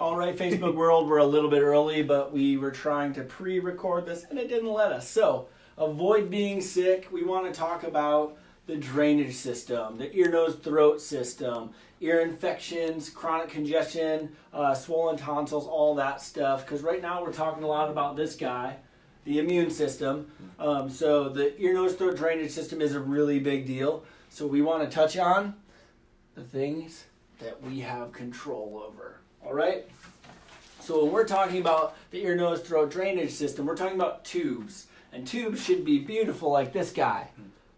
All right, Facebook world, we're a little bit early, but we were trying to pre-record this and it didn't let us. So, avoid being sick. We want to talk about the drainage system, the ear, nose, throat system, ear infections, chronic congestion, swollen tonsils, all that stuff. Because right now we're talking a lot about this guy, the immune system. So the ear, nose, throat drainage system is a really big deal. So we want to touch on the things that we have control over. All right? So when we're talking about the ear, nose, throat drainage system, we're talking about tubes. And tubes should be beautiful like this guy.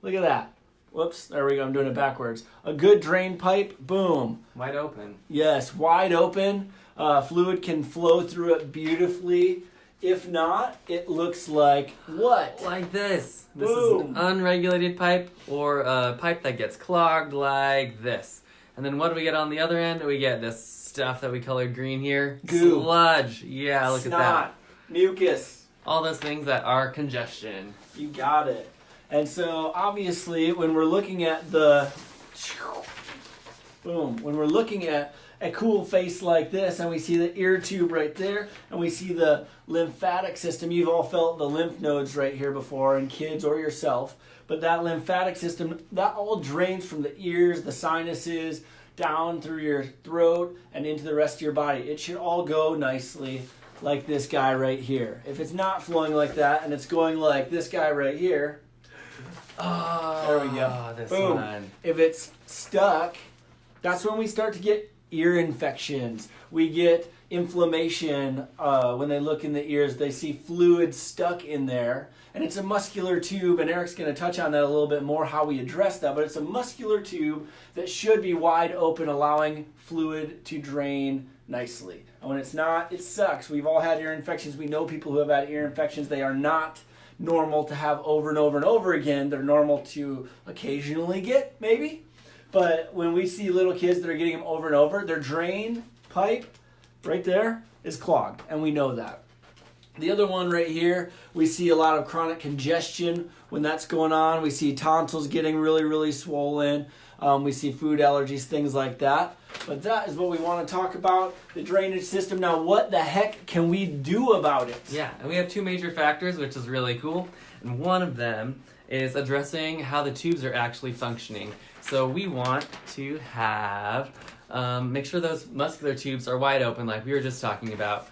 Look at that. Whoops, there we go. I'm doing it backwards. A good drain pipe, boom. Wide open. Yes, wide open. Fluid can flow through it beautifully. If not, it looks like what? Like this. This Boom. is an unregulated pipe or a pipe that gets clogged like this. And then what do we get on the other end? We get this stuff that we colored green here. Goop. Sludge. Yeah, look Snot. at that. Mucus. All those things that are congestion. You got it. And so obviously when we're looking at when we're looking at a cool face like this and we see the ear tube right there and we see the lymphatic system, you've all felt the lymph nodes right here before in kids or yourself, but that lymphatic system, that all drains from the ears, the sinuses, down through your throat and into the rest of your body. It should all go nicely like this guy right here. If it's not flowing like that and it's going like this guy right here, there we go. This Boom. one. If it's stuck, that's when we start to get ear infections. We get inflammation when they look in the ears. They see fluid stuck in there. And it's a muscular tube, and Eric's going to touch on that a little bit more, how we address that. But it's a muscular tube that should be wide open, allowing fluid to drain nicely. And when it's not, it sucks. We've all had ear infections. We know people who have had ear infections. They are not normal to have over and over and over again. They're normal to occasionally get, maybe. But when we see little kids that are getting them over and over, their drain pipe right there is clogged, and we know that. The other one right here, we see a lot of chronic congestion when that's going on. We see tonsils getting really, really swollen. We see food allergies, things like that. But that is what we want to talk about, the drainage system. Now, what the heck can we do about it? Yeah, and we have two major factors, which is really cool. And one of them is addressing how the tubes are actually functioning. So we want to have, make sure those muscular tubes are wide open like we were just talking about.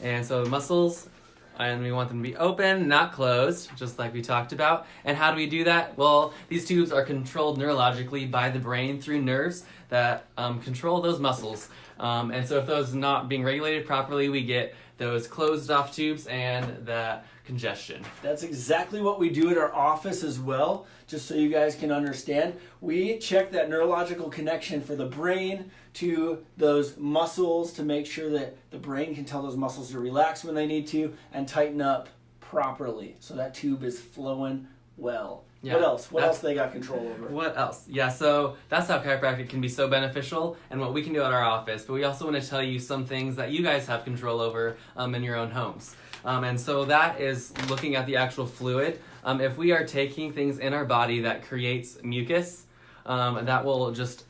And so the muscles, and we want them to be open, not closed, just like we talked about. And how do we do that? Well, these tubes are controlled neurologically by the brain through nerves that control those muscles. And so if those are not being regulated properly, we get those closed off tubes and that congestion. That's exactly what we do at our office as well, just so you guys can understand. We check that neurological connection for the brain to those muscles to make sure that the brain can tell those muscles to relax when they need to and tighten up properly so that tube is flowing well. Yeah, what else? What else they got control over? What else? Yeah, so that's how chiropractic can be so beneficial and what we can do at our office. But we also want to tell you some things that you guys have control over in your own homes. And so that is looking at the actual fluid. If we are taking things in our body that creates mucus, that will just,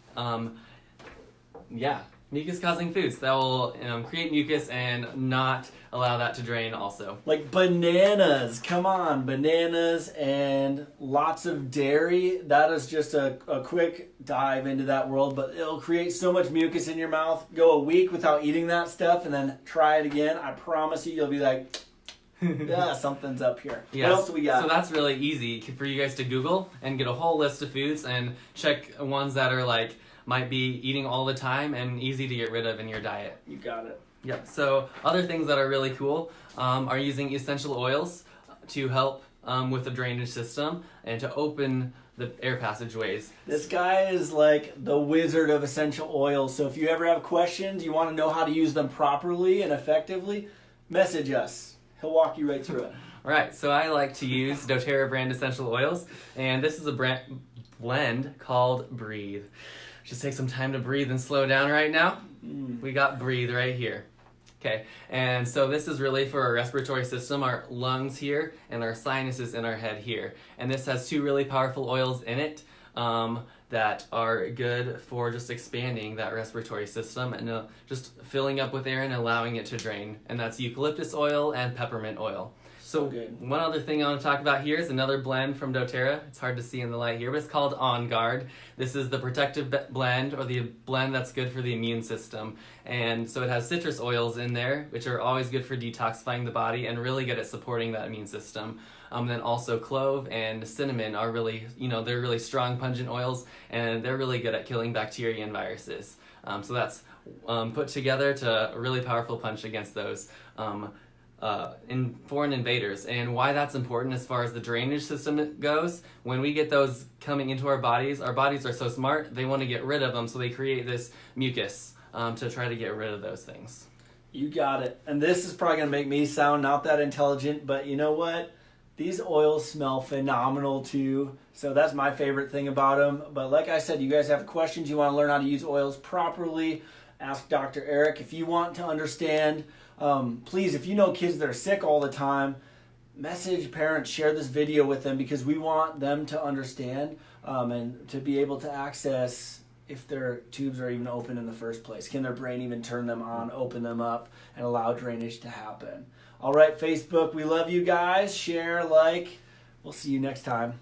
mucus-causing foods. That will create mucus and not allow that to drain also. Like bananas, come on, bananas and lots of dairy. That is just a quick dive into that world, but it'll create so much mucus in your mouth. Go a week without eating that stuff and then try it again. I promise you'll be like, yeah, something's up here. Yes. What else do we got? So that's really easy for you guys to Google and get a whole list of foods and check ones that are like, might be eating all the time and easy to get rid of in your diet. You got it. Yep. So other things that are really cool are using essential oils to help with the drainage system and to open the air passageways. This guy is like the wizard of essential oils. So if you ever have questions, you want to know how to use them properly and effectively, message us. He'll walk you right through it. All right. So I like to use doTERRA brand essential oils, and this is a blend called Breathe. Just take some time to breathe and slow down right now. We got Breathe right here. Okay, and so this is really for our respiratory system, our lungs here, and our sinuses in our head here. And this has two really powerful oils in it that are good for just expanding that respiratory system and just filling up with air and allowing it to drain. And that's eucalyptus oil and peppermint oil. So good. One other thing I want to talk about here is another blend from doTERRA. It's hard to see in the light here, but it's called On Guard. This is the protective blend, or the blend that's good for the immune system. And so it has citrus oils in there, which are always good for detoxifying the body and really good at supporting that immune system. Then also clove and cinnamon are really, they're really strong pungent oils, and they're really good at killing bacteria and viruses. So that's put together to a really powerful punch against those foreign invaders. And why that's important as far as the drainage system goes, when we get those coming into our bodies are so smart, they want to get rid of them, so they create this mucus to try to get rid of those things. You got it. And this is probably going to make me sound not that intelligent, but you know what? These oils smell phenomenal too. So that's my favorite thing about them. But like I said, you guys have questions, you want to learn how to use oils properly, ask Dr. Eric. If you want to understand, please, if you know kids that are sick all the time, message parents, share this video with them, because we want them to understand and to be able to access if their tubes are even open in the first place. Can their brain even turn them on, open them up, and allow drainage to happen? All right, Facebook, we love you guys. Share, like. We'll see you next time.